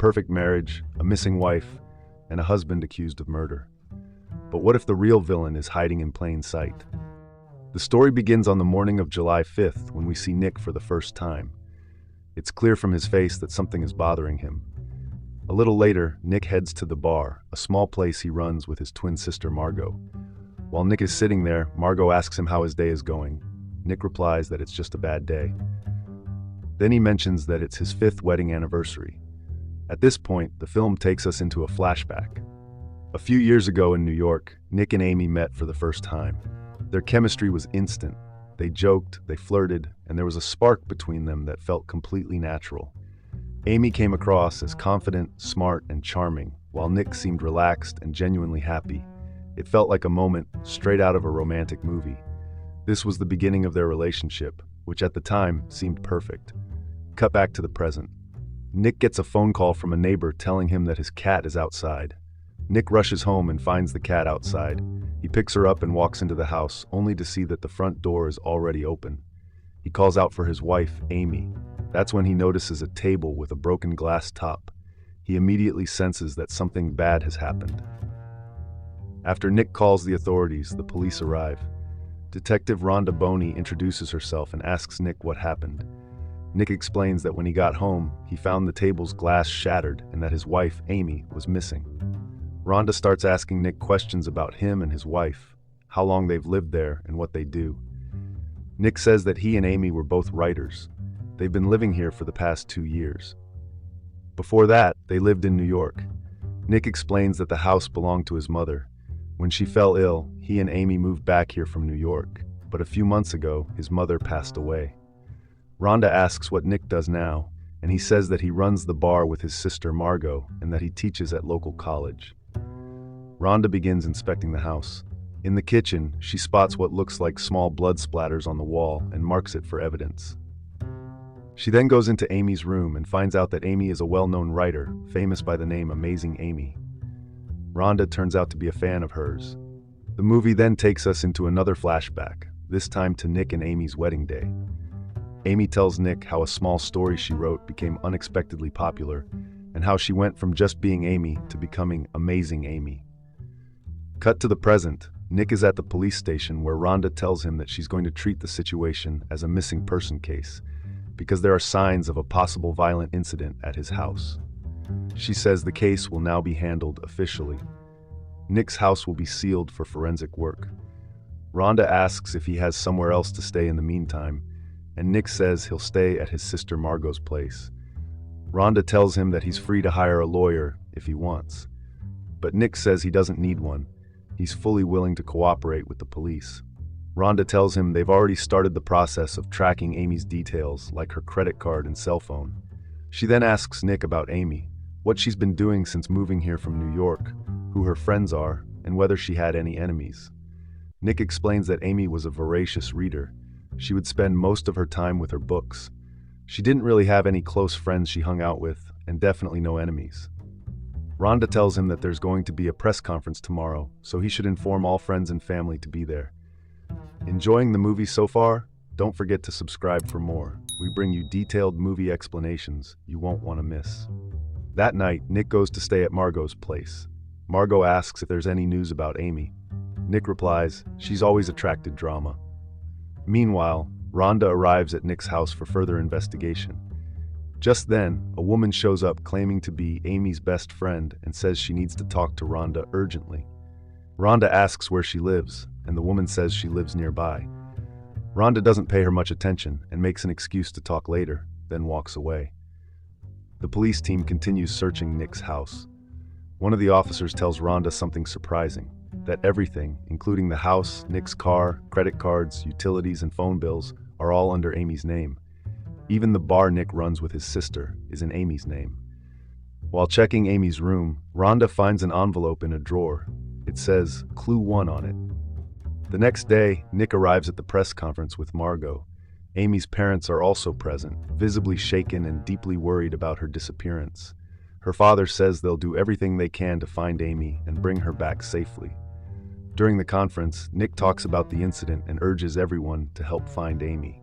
perfect marriage, a missing wife, and a husband accused of murder. But what if the real villain is hiding in plain sight? The story begins on the morning of July 5th when we see Nick for the first time. It's clear from his face that something is bothering him. A little later, Nick heads to the bar, a small place he runs with his twin sister Margot. While Nick is sitting there, Margot asks him how his day is going. Nick replies that it's just a bad day. Then he mentions that it's his 5th wedding anniversary. At this point, the film takes us into a flashback. A few years ago in New York, Nick and Amy met for the first time. Their chemistry was instant. They joked, they flirted, and there was a spark between them that felt completely natural. Amy came across as confident, smart, and charming, while Nick seemed relaxed and genuinely happy. It felt like a moment straight out of a romantic movie. This was the beginning of their relationship, which at the time seemed perfect. Cut back to the present. Nick gets a phone call from a neighbor telling him that his cat is outside. Nick rushes home and finds the cat outside. He picks her up and walks into the house, only to see that the front door is already open. He calls out for his wife, Amy. That's when he notices a table with a broken glass top. He immediately senses that something bad has happened. After Nick calls the authorities, the police arrive. Detective Rhonda Boney introduces herself and asks Nick what happened. Nick explains that when he got home, he found the table's glass shattered and that his wife, Amy, was missing. Rhonda starts asking Nick questions about him and his wife, how long they've lived there and what they do. Nick says that he and Amy were both writers. They've been living here for the past 2 years. Before that, they lived in New York. Nick explains that the house belonged to his mother. When she fell ill, he and Amy moved back here from New York, but a few months ago, his mother passed away. Rhonda asks what Nick does now, and he says that he runs the bar with his sister Margot and that he teaches at local college. Rhonda begins inspecting the house. In the kitchen, she spots what looks like small blood splatters on the wall and marks it for evidence. She then goes into Amy's room and finds out that Amy is a well-known writer, famous by the name Amazing Amy. Rhonda turns out to be a fan of hers. The movie then takes us into another flashback, this time to Nick and Amy's wedding day. Amy tells Nick how a small story she wrote became unexpectedly popular, and how she went from just being Amy to becoming Amazing Amy. Cut to the present, Nick is at the police station where Rhonda tells him that she's going to treat the situation as a missing person case, because there are signs of a possible violent incident at his house. She says the case will now be handled officially. Nick's house will be sealed for forensic work. Rhonda asks if he has somewhere else to stay in the meantime, and Nick says he'll stay at his sister Margot's place. Rhonda tells him that he's free to hire a lawyer if he wants. But Nick says he doesn't need one. He's fully willing to cooperate with the police. Rhonda tells him they've already started the process of tracking Amy's details, like her credit card and cell phone. She then asks Nick about Amy, what she's been doing since moving here from New York, who her friends are, and whether she had any enemies. Nick explains that Amy was a voracious reader. She would spend most of her time with her books. She didn't really have any close friends she hung out with, and definitely no enemies. Rhonda tells him that there's going to be a press conference tomorrow, so he should inform all friends and family to be there. Enjoying the movie so far? Don't forget to subscribe for more. We bring you detailed movie explanations you won't want to miss. That night, Nick goes to stay at Margot's place. Margot asks if there's any news about Amy. Nick replies, she's always attracted drama. Meanwhile, Rhonda arrives at Nick's house for further investigation. Just then, a woman shows up claiming to be Amy's best friend and says she needs to talk to Rhonda urgently. Rhonda asks where she lives, and the woman says she lives nearby. Rhonda doesn't pay her much attention and makes an excuse to talk later, then walks away. The police team continues searching Nick's house. One of the officers tells Rhonda something surprising, that everything, including the house, Nick's car, credit cards, utilities, and phone bills, are all under Amy's name. Even the bar Nick runs with his sister is in Amy's name. While checking Amy's room, Rhonda finds an envelope in a drawer. It says, Clue 1 on it. The next day, Nick arrives at the press conference with Margot. Amy's parents are also present, visibly shaken and deeply worried about her disappearance. Her father says they'll do everything they can to find Amy and bring her back safely. During the conference, Nick talks about the incident and urges everyone to help find Amy.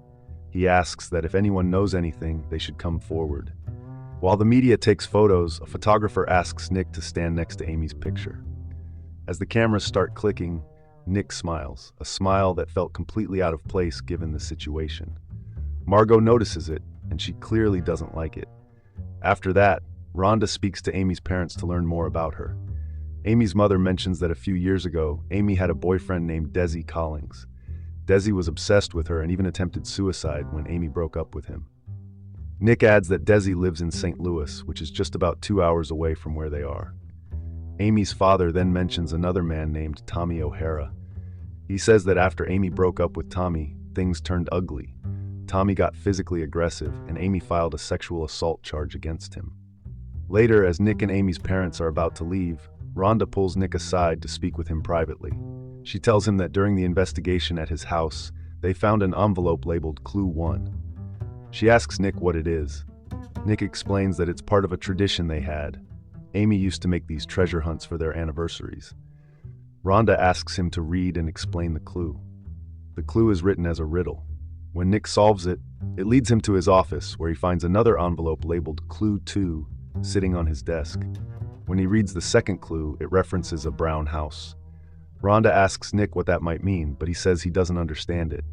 He asks that if anyone knows anything, they should come forward. While the media takes photos, a photographer asks Nick to stand next to Amy's picture. As the cameras start clicking, Nick smiles, a smile that felt completely out of place given the situation. Margot notices it, and she clearly doesn't like it. After that, Rhonda speaks to Amy's parents to learn more about her. Amy's mother mentions that a few years ago, Amy had a boyfriend named Desi Collins. Desi was obsessed with her and even attempted suicide when Amy broke up with him. Nick adds that Desi lives in St. Louis, which is just about 2 hours away from where they are. Amy's father then mentions another man named Tommy O'Hara. He says that after Amy broke up with Tommy, things turned ugly. Tommy got physically aggressive, and Amy filed a sexual assault charge against him. Later, as Nick and Amy's parents are about to leave, Rhonda pulls Nick aside to speak with him privately. She tells him that during the investigation at his house, they found an envelope labeled Clue 1. She asks Nick what it is. Nick explains that it's part of a tradition they had. Amy used to make these treasure hunts for their anniversaries. Rhonda asks him to read and explain the clue. The clue is written as a riddle. When Nick solves it, it leads him to his office, where he finds another envelope labeled Clue 2 sitting on his desk. When he reads the second clue, it references a brown house. Rhonda asks Nick what that might mean, but he says he doesn't understand it.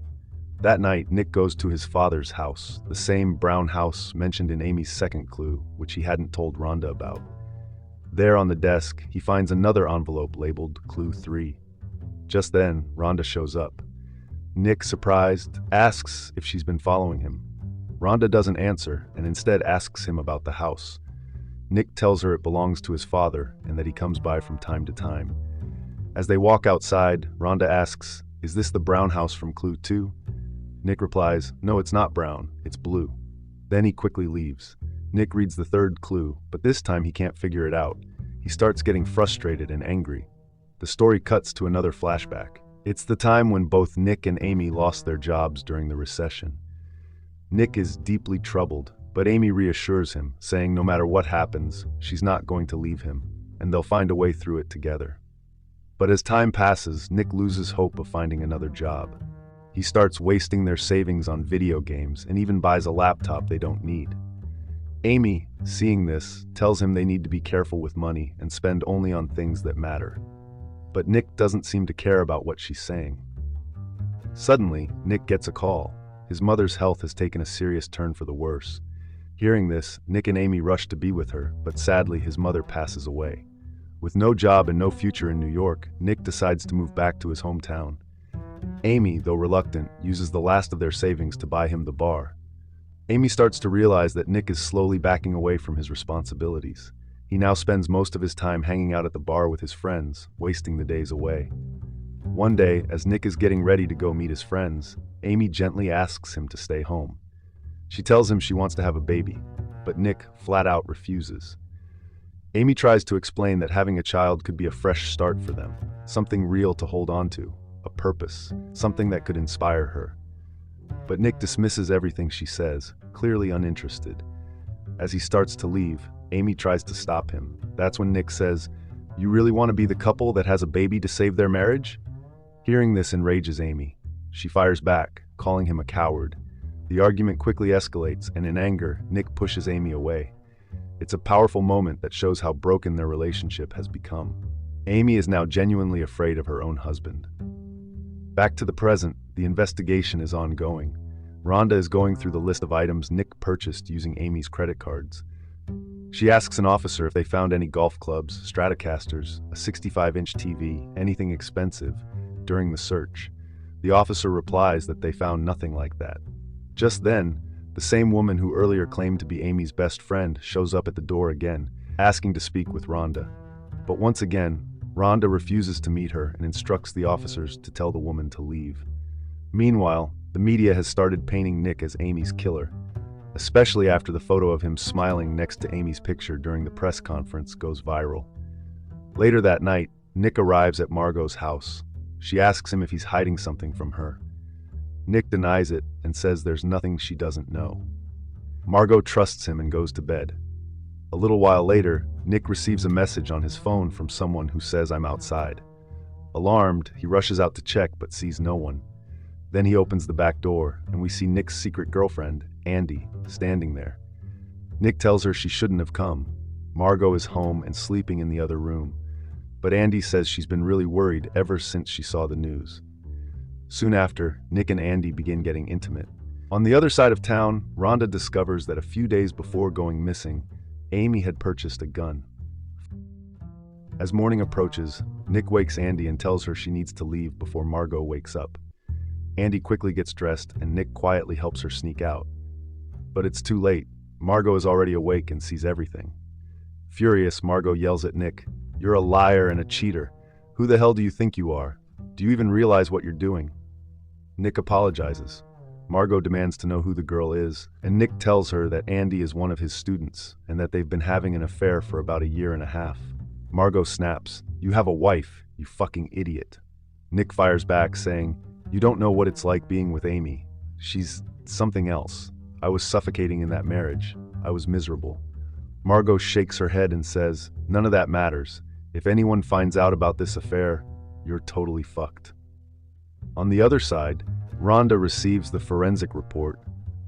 That night, Nick goes to his father's house, the same brown house mentioned in Amy's second clue, which he hadn't told Rhonda about. There on the desk, he finds another envelope labeled Clue 3. Just then, Rhonda shows up. Nick, surprised, asks if she's been following him. Rhonda doesn't answer and instead asks him about the house. Nick tells her it belongs to his father and that he comes by from time to time. As they walk outside, Rhonda asks, "Is this the brown house from Clue 2?" Nick replies, "No, it's not brown, it's blue." Then he quickly leaves. Nick reads the third clue, but this time he can't figure it out. He starts getting frustrated and angry. The story cuts to another flashback. It's the time when both Nick and Amy lost their jobs during the recession. Nick is deeply troubled, but Amy reassures him, saying no matter what happens, she's not going to leave him, and they'll find a way through it together. But as time passes, Nick loses hope of finding another job. He starts wasting their savings on video games and even buys a laptop they don't need. Amy, seeing this, tells him they need to be careful with money and spend only on things that matter. But Nick doesn't seem to care about what she's saying. Suddenly, Nick gets a call. His mother's health has taken a serious turn for the worse. Hearing this, Nick and Amy rush to be with her, but sadly his mother passes away. With no job and no future in New York, Nick decides to move back to his hometown. Amy, though reluctant, uses the last of their savings to buy him the bar. Amy starts to realize that Nick is slowly backing away from his responsibilities. He now spends most of his time hanging out at the bar with his friends, wasting the days away. One day, as Nick is getting ready to go meet his friends, Amy gently asks him to stay home. She tells him she wants to have a baby, but Nick flat out refuses. Amy tries to explain that having a child could be a fresh start for them, something real to hold on to, a purpose, something that could inspire her. But Nick dismisses everything she says, clearly uninterested. As he starts to leave, Amy tries to stop him. That's when Nick says, "You really want to be the couple that has a baby to save their marriage?" Hearing this enrages Amy. She fires back, calling him a coward. The argument quickly escalates, and in anger, Nick pushes Amy away. It's a powerful moment that shows how broken their relationship has become. Amy is now genuinely afraid of her own husband. Back to the present, the investigation is ongoing. Rhonda is going through the list of items Nick purchased using Amy's credit cards. She asks an officer if they found any golf clubs, Stratocasters, a 65-inch TV, anything expensive, during the search. The officer replies that they found nothing like that. Just then, the same woman who earlier claimed to be Amy's best friend shows up at the door again, asking to speak with Rhonda. But once again, Rhonda refuses to meet her and instructs the officers to tell the woman to leave. Meanwhile, the media has started painting Nick as Amy's killer, especially after the photo of him smiling next to Amy's picture during the press conference goes viral. Later that night, Nick arrives at Margot's house. She asks him if he's hiding something from her. Nick denies it and says there's nothing she doesn't know. Margot trusts him and goes to bed. A little while later, Nick receives a message on his phone from someone who says, "I'm outside." Alarmed, he rushes out to check but sees no one. Then he opens the back door and we see Nick's secret girlfriend, Andy, standing there. Nick tells her she shouldn't have come. Margot is home and sleeping in the other room, but Andy says she's been really worried ever since she saw the news. Soon after, Nick and Andy begin getting intimate. On the other side of town, Rhonda discovers that a few days before going missing, Amy had purchased a gun. As morning approaches, Nick wakes Andy and tells her she needs to leave before Margot wakes up. Andy quickly gets dressed and Nick quietly helps her sneak out. But it's too late. Margot is already awake and sees everything. Furious, Margot yells at Nick, "You're a liar and a cheater. Who the hell do you think you are? Do you even realize what you're doing?" Nick apologizes. Margot demands to know who the girl is, and Nick tells her that Andy is one of his students and that they've been having an affair for about 1.5 years. Margot snaps, "You have a wife, you fucking idiot." Nick fires back saying, "You don't know what it's like being with Amy. She's something else. I was suffocating in that marriage. I was miserable." Margot shakes her head and says, "None of that matters. If anyone finds out about this affair, you're totally fucked." On the other side, Rhonda receives the forensic report,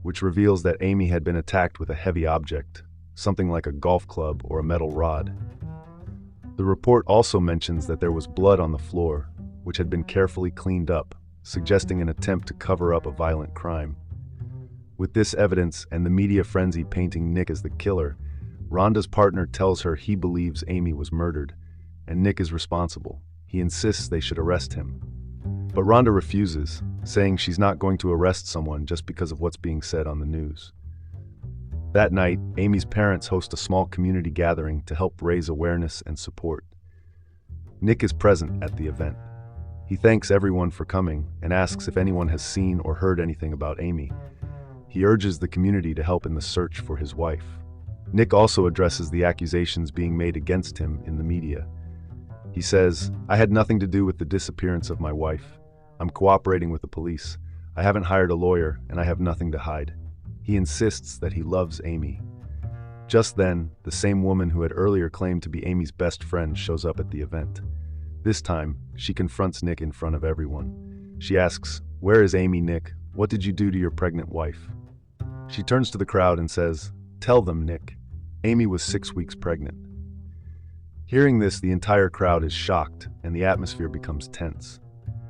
which reveals that Amy had been attacked with a heavy object, something like a golf club or a metal rod. The report also mentions that there was blood on the floor, which had been carefully cleaned up, suggesting an attempt to cover up a violent crime. With this evidence and the media frenzy painting Nick as the killer, Rhonda's partner tells her he believes Amy was murdered, and Nick is responsible. He insists they should arrest him. But Rhonda refuses, saying she's not going to arrest someone just because of what's being said on the news. That night, Amy's parents host a small community gathering to help raise awareness and support. Nick is present at the event. He thanks everyone for coming and asks if anyone has seen or heard anything about Amy. He urges the community to help in the search for his wife. Nick also addresses the accusations being made against him in the media. He says, "I had nothing to do with the disappearance of my wife. I'm cooperating with the police. I haven't hired a lawyer, and I have nothing to hide." He insists that he loves Amy. Just then, the same woman who had earlier claimed to be Amy's best friend shows up at the event. This time, she confronts Nick in front of everyone. She asks, "Where is Amy, Nick? What did you do to your pregnant wife?" She turns to the crowd and says, "Tell them, Nick. Amy was 6 weeks pregnant." Hearing this, the entire crowd is shocked, and the atmosphere becomes tense.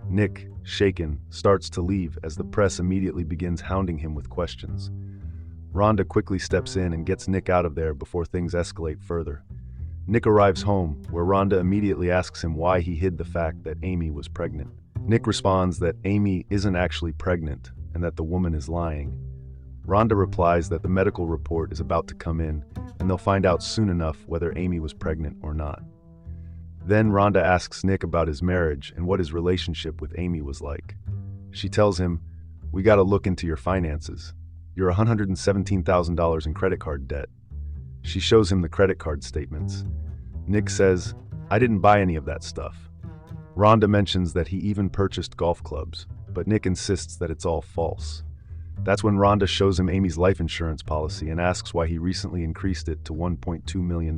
Nick, shaken, starts to leave as the press immediately begins hounding him with questions. Rhonda quickly steps in and gets Nick out of there before things escalate further. Nick arrives home, where Rhonda immediately asks him why he hid the fact that Amy was pregnant. Nick responds that Amy isn't actually pregnant and that the woman is lying. Rhonda replies that the medical report is about to come in, and they'll find out soon enough whether Amy was pregnant or not. Then Rhonda asks Nick about his marriage and what his relationship with Amy was like. She tells him, "We gotta look into your finances. You're $117,000 in credit card debt." She shows him the credit card statements. Nick says, "I didn't buy any of that stuff." Rhonda mentions that he even purchased golf clubs, but Nick insists that it's all false. That's when Rhonda shows him Amy's life insurance policy and asks why he recently increased it to $1.2 million.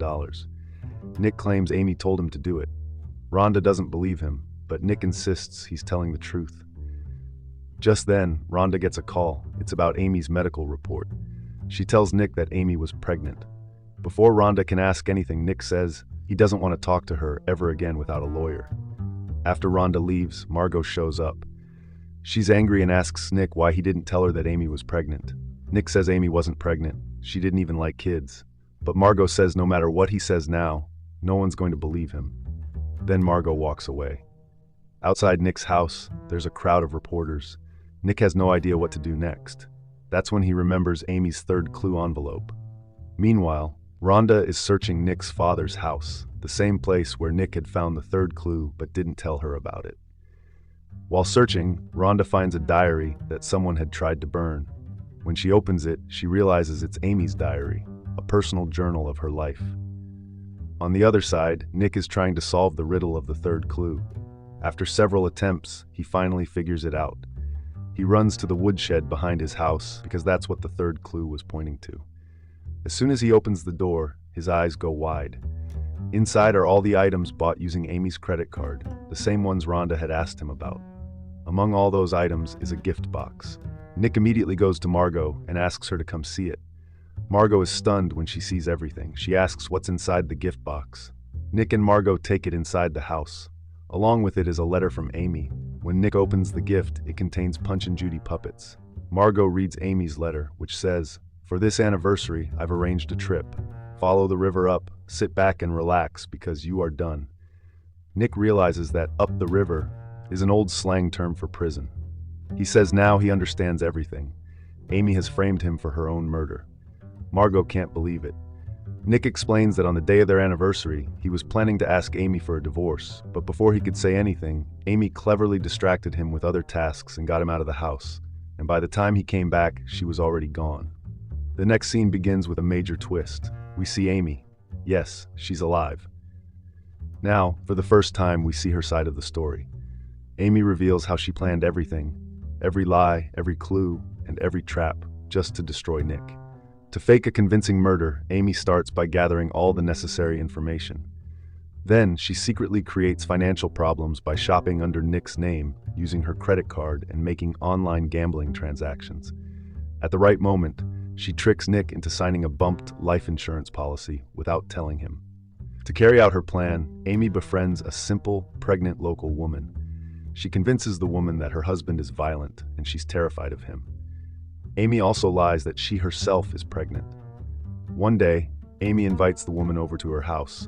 Nick claims Amy told him to do it. Rhonda doesn't believe him, but Nick insists he's telling the truth. Just then, Rhonda gets a call. It's about Amy's medical report. She tells Nick that Amy was pregnant. Before Rhonda can ask anything, Nick says he doesn't want to talk to her ever again without a lawyer. After Rhonda leaves, Margot shows up. She's angry and asks Nick why he didn't tell her that Amy was pregnant. Nick says Amy wasn't pregnant. She didn't even like kids. But Margot says no matter what he says now, no one's going to believe him. Then Margot walks away. Outside Nick's house, there's a crowd of reporters. Nick has no idea what to do next. That's when he remembers Amy's third clue envelope. Meanwhile, Rhonda is searching Nick's father's house, the same place where Nick had found the third clue but didn't tell her about it. While searching, Rhonda finds a diary that someone had tried to burn. When she opens it, she realizes it's Amy's diary, a personal journal of her life. On the other side, Nick is trying to solve the riddle of the third clue. After several attempts, he finally figures it out. He runs to the woodshed behind his house because that's what the third clue was pointing to. As soon as he opens the door, his eyes go wide. Inside are all the items bought using Amy's credit card, the same ones Rhonda had asked him about. Among all those items is a gift box. Nick immediately goes to Margot and asks her to come see it. Margot is stunned when she sees everything. She asks what's inside the gift box. Nick and Margot take it inside the house. Along with it is a letter from Amy. When Nick opens the gift, it contains Punch and Judy puppets. Margot reads Amy's letter, which says, "For this anniversary, I've arranged a trip. Follow the river up, sit back and relax because you are done." Nick realizes that "up the river" is an old slang term for prison. He says now he understands everything. Amy has framed him for her own murder. Margot can't believe it. Nick explains that on the day of their anniversary, he was planning to ask Amy for a divorce, but before he could say anything, Amy cleverly distracted him with other tasks and got him out of the house. And by the time he came back, she was already gone. The next scene begins with a major twist. We see Amy. Yes, she's alive. Now, for the first time, we see her side of the story. Amy reveals how she planned everything, every lie, every clue, and every trap, just to destroy Nick. To fake a convincing murder, Amy starts by gathering all the necessary information. Then, she secretly creates financial problems by shopping under Nick's name, using her credit card and making online gambling transactions. At the right moment, she tricks Nick into signing a bumped life insurance policy without telling him. To carry out her plan, Amy befriends a simple, pregnant local woman. She convinces the woman that her husband is violent and she's terrified of him. Amy also lies that she herself is pregnant. One day, Amy invites the woman over to her house.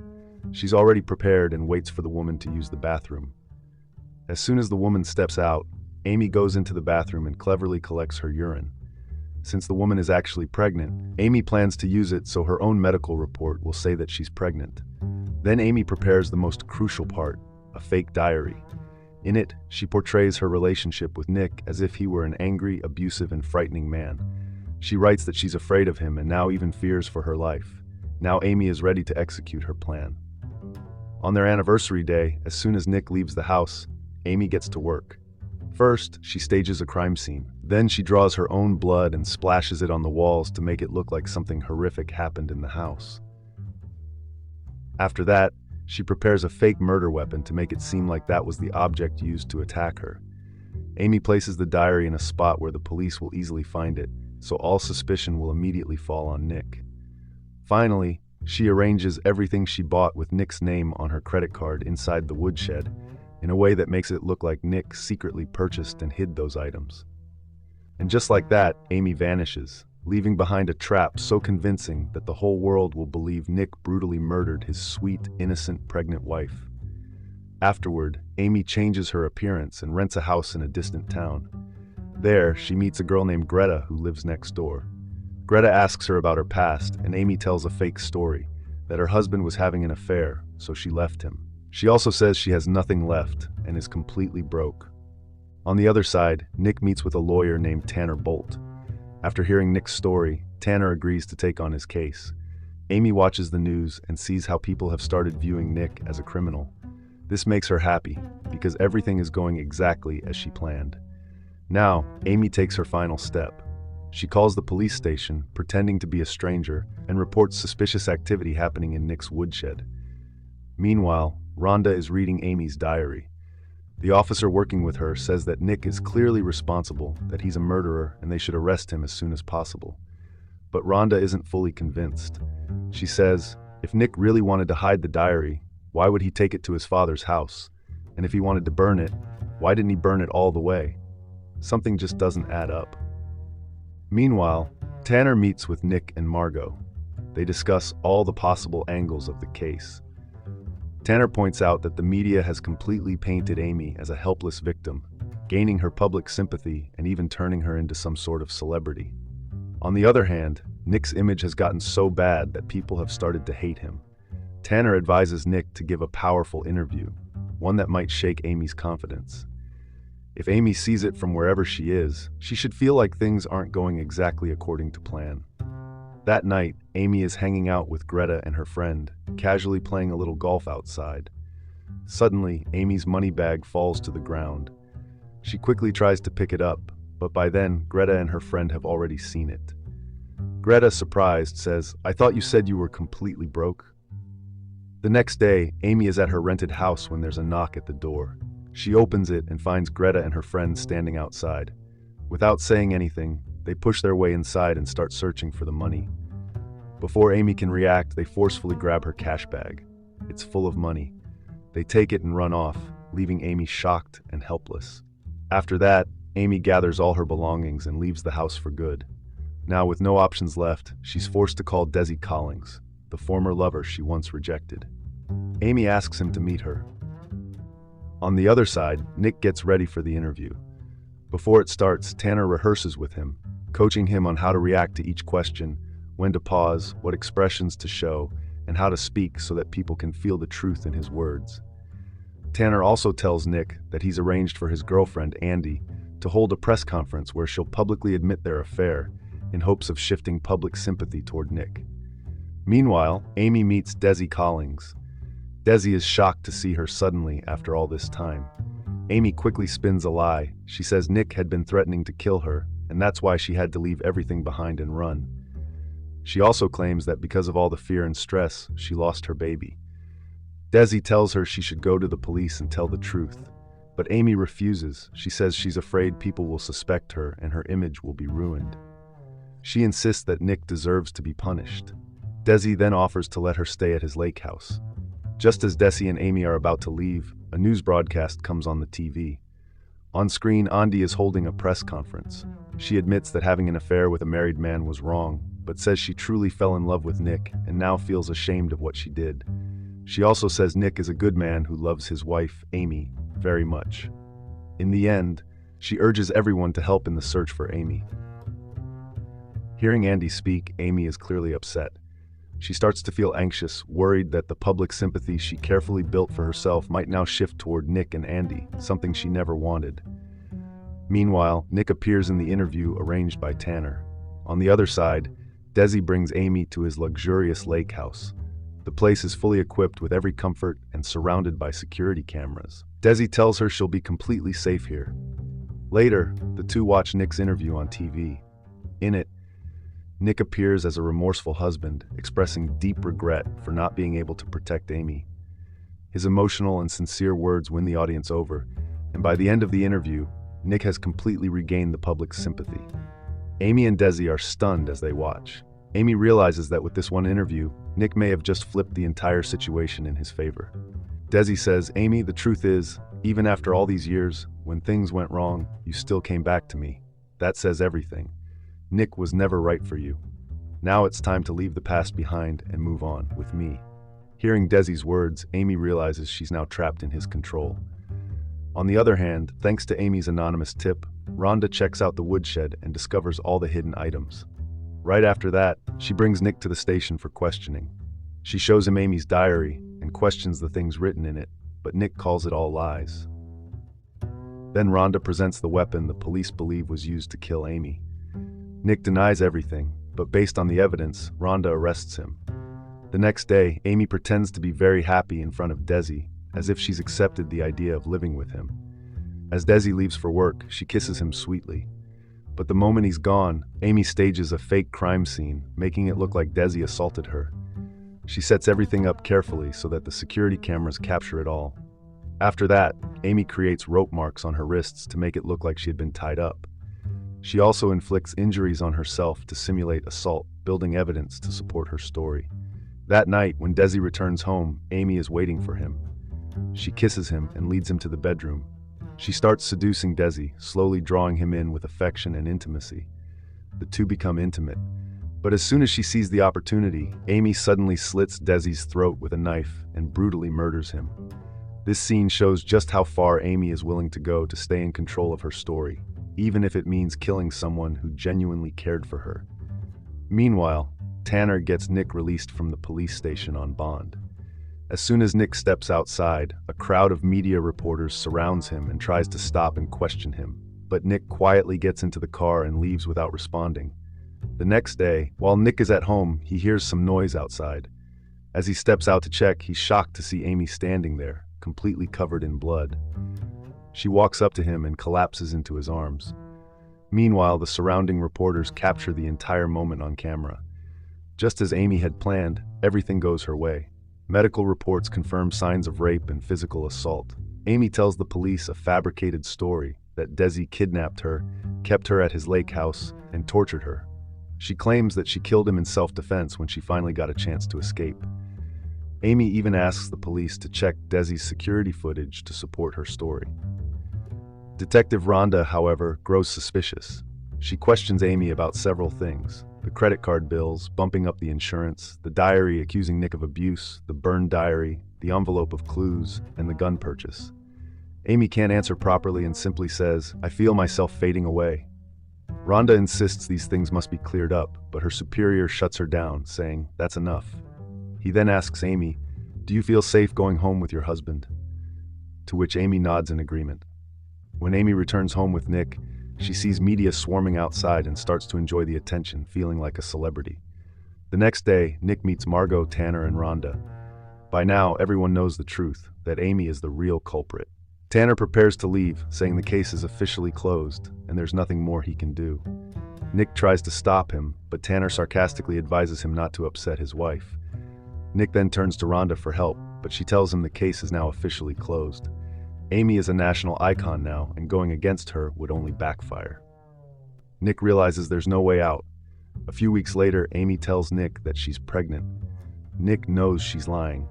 She's already prepared and waits for the woman to use the bathroom. As soon as the woman steps out, Amy goes into the bathroom and cleverly collects her urine. Since the woman is actually pregnant, Amy plans to use it so her own medical report will say that she's pregnant. Then Amy prepares the most crucial part, a fake diary. In it, she portrays her relationship with Nick as if he were an angry, abusive, and frightening man. She writes that she's afraid of him and now even fears for her life. Now Amy is ready to execute her plan. On their anniversary day, as soon as Nick leaves the house, Amy gets to work. First, she stages a crime scene. Then she draws her own blood and splashes it on the walls to make it look like something horrific happened in the house. After that, she prepares a fake murder weapon to make it seem like that was the object used to attack her. Amy places the diary in a spot where the police will easily find it, so all suspicion will immediately fall on Nick. Finally, she arranges everything she bought with Nick's name on her credit card inside the woodshed, in a way that makes it look like Nick secretly purchased and hid those items. And just like that, Amy vanishes, leaving behind a trap so convincing that the whole world will believe Nick brutally murdered his sweet, innocent, pregnant wife. Afterward, Amy changes her appearance and rents a house in a distant town. There, she meets a girl named Greta who lives next door. Greta asks her about her past, and Amy tells a fake story, that her husband was having an affair, so she left him. She also says she has nothing left and is completely broke. On the other side, Nick meets with a lawyer named Tanner Bolt. After hearing Nick's story, Tanner agrees to take on his case. Amy watches the news and sees how people have started viewing Nick as a criminal. This makes her happy, because everything is going exactly as she planned. Now, Amy takes her final step. She calls the police station, pretending to be a stranger, and reports suspicious activity happening in Nick's woodshed. Meanwhile, Rhonda is reading Amy's diary. The officer working with her says that Nick is clearly responsible, that he's a murderer, and they should arrest him as soon as possible. But Rhonda isn't fully convinced. She says, if Nick really wanted to hide the diary, why would he take it to his father's house? And if he wanted to burn it, why didn't he burn it all the way? Something just doesn't add up. Meanwhile, Tanner meets with Nick and Margot. They discuss all the possible angles of the case. Tanner points out that the media has completely painted Amy as a helpless victim, gaining her public sympathy and even turning her into some sort of celebrity. On the other hand, Nick's image has gotten so bad that people have started to hate him. Tanner advises Nick to give a powerful interview, one that might shake Amy's confidence. If Amy sees it from wherever she is, she should feel like things aren't going exactly according to plan. That night, Amy is hanging out with Greta and her friend, casually playing a little golf outside. Suddenly, Amy's money bag falls to the ground. She quickly tries to pick it up, but by then, Greta and her friend have already seen it. Greta, surprised, says, "I thought you said you were completely broke." The next day, Amy is at her rented house when there's a knock at the door. She opens it and finds Greta and her friend standing outside. Without saying anything, they push their way inside and start searching for the money. Before Amy can react, they forcefully grab her cash bag. It's full of money. They take it and run off, leaving Amy shocked and helpless. After that, Amy gathers all her belongings and leaves the house for good. Now, with no options left, she's forced to call Desi Collins, the former lover she once rejected. Amy asks him to meet her. On the other side, Nick gets ready for the interview. Before it starts, Tanner rehearses with him, coaching him on how to react to each question, when to pause, what expressions to show, and how to speak so that people can feel the truth in his words. Tanner also tells Nick that he's arranged for his girlfriend, Andy, to hold a press conference where she'll publicly admit their affair, in hopes of shifting public sympathy toward Nick. Meanwhile, Amy meets Desi Collins. Desi is shocked to see her suddenly after all this time. Amy quickly spins a lie. She says Nick had been threatening to kill her, and that's why she had to leave everything behind and run. She also claims that because of all the fear and stress, she lost her baby. Desi tells her she should go to the police and tell the truth, but Amy refuses. She says she's afraid people will suspect her and her image will be ruined. She insists that Nick deserves to be punished. Desi then offers to let her stay at his lake house. Just as Desi and Amy are about to leave, a news broadcast comes on the TV. On screen, Andy is holding a press conference. She admits that having an affair with a married man was wrong, but says she truly fell in love with Nick and now feels ashamed of what she did. She also says Nick is a good man who loves his wife, Amy, very much. In the end, she urges everyone to help in the search for Amy. Hearing Andy speak, Amy is clearly upset. She starts to feel anxious, worried that the public sympathy she carefully built for herself might now shift toward Nick and Andy, something she never wanted. Meanwhile, Nick appears in the interview arranged by Tanner. On the other side, Desi brings Amy to his luxurious lake house. The place is fully equipped with every comfort and surrounded by security cameras. Desi tells her she'll be completely safe here. Later, the two watch Nick's interview on TV. In it, Nick appears as a remorseful husband, expressing deep regret for not being able to protect Amy. His emotional and sincere words win the audience over, and by the end of the interview, Nick has completely regained the public's sympathy. Amy and Desi are stunned as they watch. Amy realizes that with this one interview, Nick may have just flipped the entire situation in his favor. Desi says, "Amy, the truth is, even after all these years, when things went wrong, you still came back to me. That says everything. Nick was never right for you. Now it's time to leave the past behind and move on with me." Hearing Desi's words, Amy realizes she's now trapped in his control. On the other hand, thanks to Amy's anonymous tip, Rhonda checks out the woodshed and discovers all the hidden items. Right after that, she brings Nick to the station for questioning. She shows him Amy's diary and questions the things written in it, but Nick calls it all lies. Then Rhonda presents the weapon the police believe was used to kill Amy. Nick denies everything, but based on the evidence, Rhonda arrests him. The next day, Amy pretends to be very happy in front of Desi, as if she's accepted the idea of living with him. As Desi leaves for work, she kisses him sweetly. But the moment he's gone, Amy stages a fake crime scene, making it look like Desi assaulted her. She sets everything up carefully so that the security cameras capture it all. After that, Amy creates rope marks on her wrists to make it look like she had been tied up. She also inflicts injuries on herself to simulate assault, building evidence to support her story. That night, when Desi returns home, Amy is waiting for him. She kisses him and leads him to the bedroom. She starts seducing Desi, slowly drawing him in with affection and intimacy. The two become intimate. But as soon as she sees the opportunity, Amy suddenly slits Desi's throat with a knife and brutally murders him. This scene shows just how far Amy is willing to go to stay in control of her story, even if it means killing someone who genuinely cared for her. Meanwhile, Tanner gets Nick released from the police station on bond. As soon as Nick steps outside, a crowd of media reporters surrounds him and tries to stop and question him, but Nick quietly gets into the car and leaves without responding. The next day, while Nick is at home, he hears some noise outside. As he steps out to check, he's shocked to see Amy standing there, completely covered in blood. She walks up to him and collapses into his arms. Meanwhile, the surrounding reporters capture the entire moment on camera. Just as Amy had planned, everything goes her way. Medical reports confirm signs of rape and physical assault. Amy tells the police a fabricated story that Desi kidnapped her, kept her at his lake house, and tortured her. She claims that she killed him in self-defense when she finally got a chance to escape. Amy even asks the police to check Desi's security footage to support her story. Detective Rhonda, however, grows suspicious. She questions Amy about several things: the credit card bills, bumping up the insurance, the diary accusing Nick of abuse, the burned diary, the envelope of clues, and the gun purchase. Amy can't answer properly and simply says, "I feel myself fading away." Rhonda insists these things must be cleared up, but her superior shuts her down, saying, "That's enough." He then asks Amy, "Do you feel safe going home with your husband?" To which Amy nods in agreement. When Amy returns home with Nick, she sees media swarming outside and starts to enjoy the attention, feeling like a celebrity. The next day, Nick meets Margot, Tanner, and Rhonda. By now, everyone knows the truth, that Amy is the real culprit. Tanner prepares to leave, saying the case is officially closed, and there's nothing more he can do. Nick tries to stop him, but Tanner sarcastically advises him not to upset his wife. Nick then turns to Rhonda for help, but she tells him the case is now officially closed. Amy is a national icon now, and going against her would only backfire. Nick realizes there's no way out. A few weeks later, Amy tells Nick that she's pregnant. Nick knows she's lying.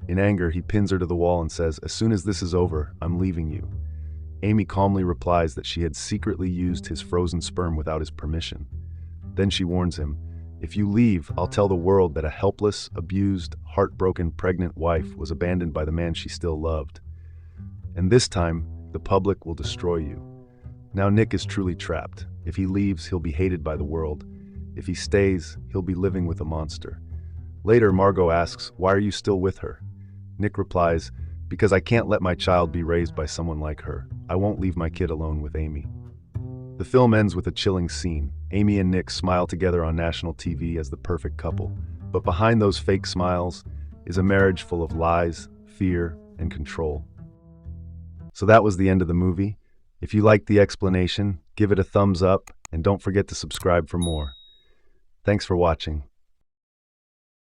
In anger, he pins her to the wall and says, "As soon as this is over, I'm leaving you." Amy calmly replies that she had secretly used his frozen sperm without his permission. Then she warns him, "If you leave, I'll tell the world that a helpless, abused, heartbroken, pregnant wife was abandoned by the man she still loved. And this time, the public will destroy you." Now Nick is truly trapped. If he leaves, he'll be hated by the world. If he stays, he'll be living with a monster. Later, Margot asks, "Why are you still with her?" Nick replies, "Because I can't let my child be raised by someone like her. I won't leave my kid alone with Amy." The film ends with a chilling scene. Amy and Nick smile together on national TV as the perfect couple. But behind those fake smiles is a marriage full of lies, fear, and control. So that was the end of the movie. If you liked the explanation, give it a thumbs up, and don't forget to subscribe for more. Thanks for watching.